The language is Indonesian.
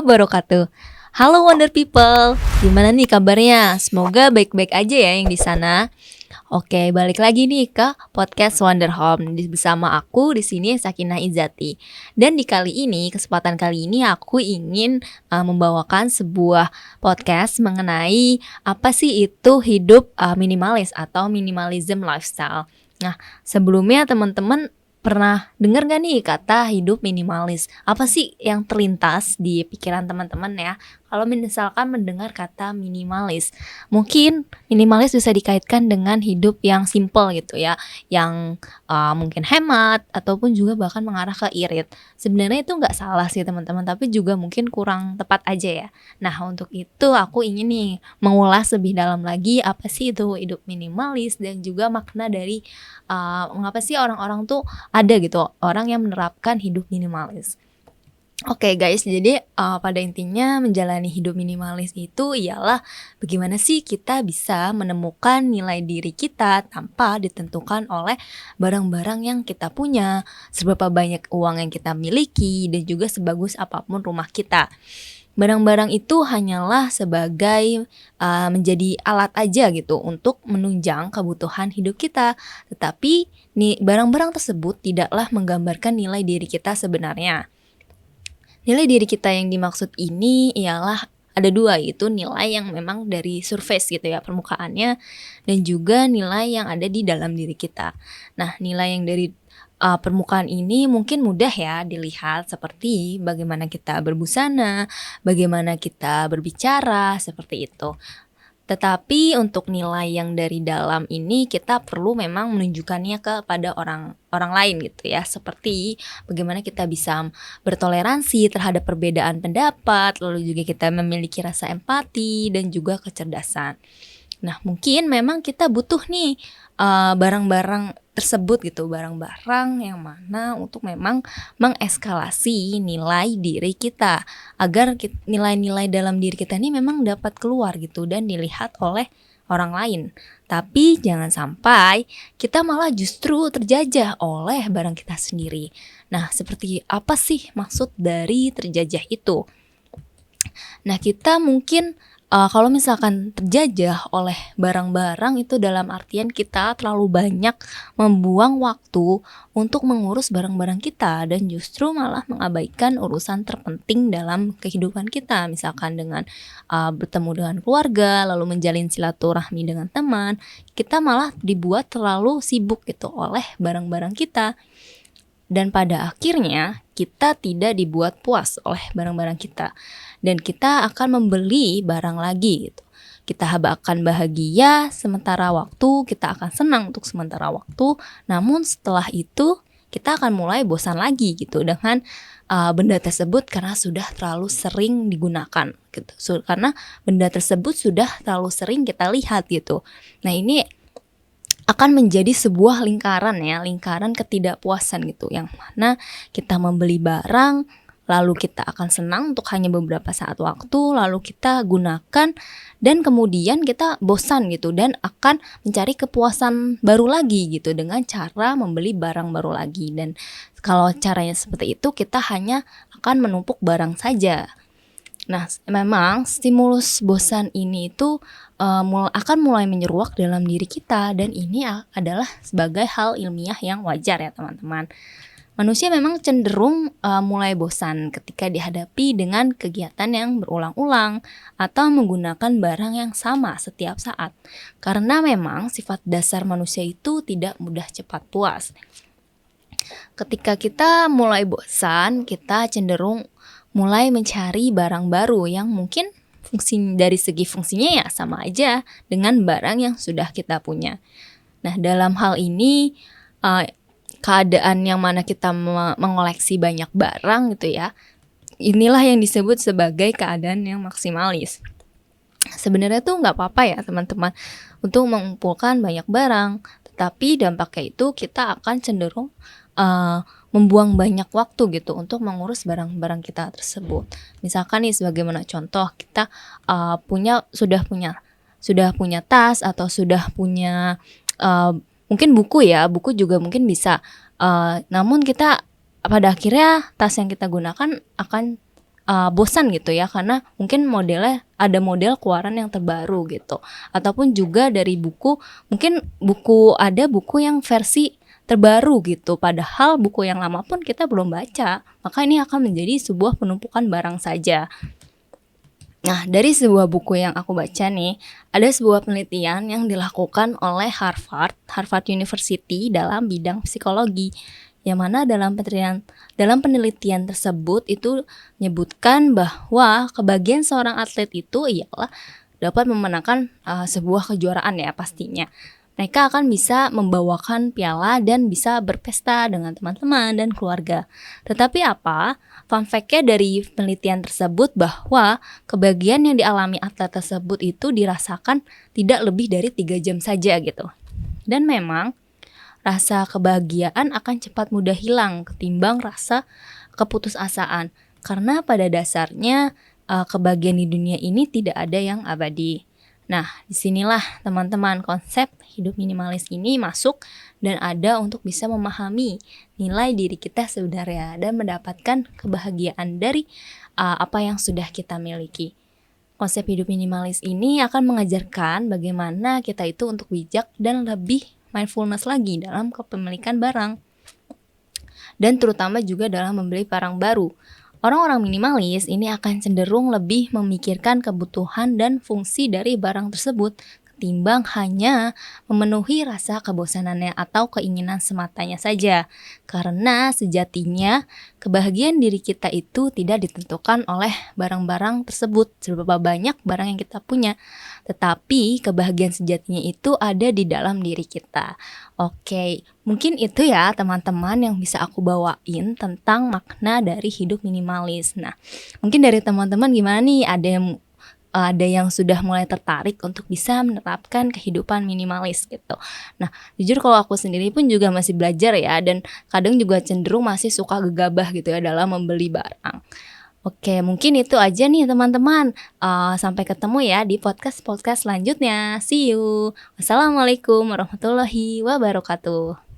Wabarakatuh. Halo Wonder People, gimana nih kabarnya? Semoga baik-baik aja ya yang di sana. Oke, balik lagi nih ke podcast Wonder Home bersama aku di sini Sakinah Izati. Dan di kesempatan kali ini aku ingin membawakan sebuah podcast mengenai apa sih itu hidup minimalis atau minimalism lifestyle. Nah, sebelumnya teman-teman pernah dengar gak nih kata hidup minimalis? Apa sih yang terlintas di pikiran teman-teman ya? Kalau misalkan mendengar kata minimalis, mungkin minimalis bisa dikaitkan dengan hidup yang simple gitu ya, yang mungkin hemat ataupun juga bahkan mengarah ke irit. Sebenarnya itu nggak salah sih teman-teman, tapi juga mungkin kurang tepat aja ya. Nah untuk itu aku ingin nih mengulas lebih dalam lagi apa sih itu hidup minimalis dan juga makna dari mengapa sih orang-orang tuh ada gitu orang yang menerapkan hidup minimalis. Oke guys, jadi pada intinya menjalani hidup minimalis itu ialah bagaimana sih kita bisa menemukan nilai diri kita tanpa ditentukan oleh barang-barang yang kita punya, seberapa banyak uang yang kita miliki, dan juga sebagus apapun rumah kita. Barang-barang itu hanyalah sebagai menjadi alat aja gitu untuk menunjang kebutuhan hidup kita. Tetapi nih barang-barang tersebut tidaklah menggambarkan nilai diri kita sebenarnya. Nilai diri kita yang dimaksud ini ialah ada dua, yaitu nilai yang memang dari surface gitu ya, permukaannya, dan juga nilai yang ada di dalam diri kita. Nah, nilai yang dari permukaan ini mungkin mudah ya dilihat seperti bagaimana kita berbusana, bagaimana kita berbicara, seperti itu. Tetapi untuk nilai yang dari dalam ini kita perlu memang menunjukkannya kepada orang lain gitu ya. Seperti bagaimana kita bisa bertoleransi terhadap perbedaan pendapat, lalu juga kita memiliki rasa empati dan juga kecerdasan. Nah, mungkin memang kita butuh nih barang-barang tersebut gitu, barang-barang yang mana untuk memang mengeskalasi nilai diri kita agar nilai-nilai dalam diri kita ini memang dapat keluar gitu dan dilihat oleh orang lain. Tapi jangan sampai kita malah justru terjajah oleh barang kita sendiri. Nah, seperti apa sih maksud dari terjajah itu? Nah, kita mungkin kalau misalkan terjajah oleh barang-barang itu dalam artian kita terlalu banyak membuang waktu untuk mengurus barang-barang kita dan justru malah mengabaikan urusan terpenting dalam kehidupan kita. Misalkan dengan bertemu dengan keluarga, lalu menjalin silaturahmi dengan teman, kita malah dibuat terlalu sibuk gitu oleh barang-barang kita. Dan pada akhirnya kita tidak dibuat puas oleh barang-barang kita. Dan kita akan membeli barang lagi gitu. Kita akan bahagia sementara waktu, kita akan senang untuk sementara waktu. Namun setelah itu kita akan mulai bosan lagi gitu dengan benda tersebut karena sudah terlalu sering digunakan gitu. Karena benda tersebut sudah terlalu sering kita lihat gitu. Nah ini akan menjadi sebuah lingkaran ketidakpuasan gitu, yang mana kita membeli barang, lalu kita akan senang untuk hanya beberapa saat waktu, lalu kita gunakan dan kemudian kita bosan gitu dan akan mencari kepuasan baru lagi gitu dengan cara membeli barang baru lagi. Dan kalau caranya seperti itu kita hanya akan menumpuk barang saja. Nah, memang stimulus bosan ini itu akan mulai menyeruak dalam diri kita dan ini adalah sebagai hal ilmiah yang wajar ya teman-teman. Manusia memang cenderung mulai bosan ketika dihadapi dengan kegiatan yang berulang-ulang atau menggunakan barang yang sama setiap saat. Karena memang sifat dasar manusia itu tidak mudah cepat puas. Ketika kita mulai bosan, kita cenderung mulai mencari barang baru yang mungkin dari segi fungsinya ya sama aja dengan barang yang sudah kita punya. Nah, dalam hal ini keadaan yang mana kita mengoleksi banyak barang gitu ya, inilah yang disebut sebagai keadaan yang maksimalis. Sebenarnya tuh nggak apa-apa ya teman-teman untuk mengumpulkan banyak barang, tetapi dampaknya itu kita akan cenderung membuang banyak waktu gitu untuk mengurus barang-barang kita tersebut. Misalkan nih sebagaimana contoh kita sudah punya tas atau sudah punya mungkin buku juga mungkin bisa. Namun kita pada akhirnya tas yang kita gunakan akan bosan gitu ya, karena mungkin ada model keluaran yang terbaru gitu. Ataupun juga dari buku, mungkin ada buku yang versi terbaru gitu, padahal buku yang lama pun kita belum baca. Maka ini akan menjadi sebuah penumpukan barang saja. Nah, dari sebuah buku yang aku baca nih, ada sebuah penelitian yang dilakukan oleh Harvard University dalam bidang psikologi. Yang mana dalam penelitian tersebut itu menyebutkan bahwa kebahagiaan seorang atlet itu ialah dapat memenangkan sebuah kejuaraan ya pastinya. Mereka akan bisa membawakan piala dan bisa berpesta dengan teman-teman dan keluarga. Tetapi fun fact-nya dari penelitian tersebut bahwa kebahagiaan yang dialami atlet tersebut itu dirasakan tidak lebih dari 3 jam saja gitu. Dan memang rasa kebahagiaan akan cepat mudah hilang ketimbang rasa keputusasaan. Karena pada dasarnya kebahagiaan di dunia ini tidak ada yang abadi. Nah, disinilah teman-teman konsep hidup minimalis ini masuk dan ada untuk bisa memahami nilai diri kita sebenarnya dan mendapatkan kebahagiaan dari apa yang sudah kita miliki. Konsep hidup minimalis ini akan mengajarkan bagaimana kita itu untuk bijak dan lebih mindfulness lagi dalam kepemilikan barang. Dan terutama juga dalam membeli barang baru. Orang-orang minimalis ini akan cenderung lebih memikirkan kebutuhan dan fungsi dari barang tersebut ketimbang hanya memenuhi rasa kebosanannya atau keinginan sematanya saja. Karena sejatinya kebahagiaan diri kita itu tidak ditentukan oleh barang-barang tersebut, seberapa banyak barang yang kita punya. Tetapi kebahagiaan sejatinya itu ada di dalam diri kita. Oke, mungkin itu ya teman-teman yang bisa aku bawain tentang makna dari hidup minimalis. Nah, mungkin dari teman-teman gimana nih? Ada yang sudah mulai tertarik untuk bisa menerapkan kehidupan minimalis gitu. Nah, jujur kalau aku sendiri pun juga masih belajar ya, dan kadang juga cenderung masih suka gegabah gitu ya dalam membeli barang. Oke, mungkin itu aja nih teman-teman. Sampai ketemu ya di podcast selanjutnya. See you. Wassalamualaikum warahmatullahi wabarakatuh.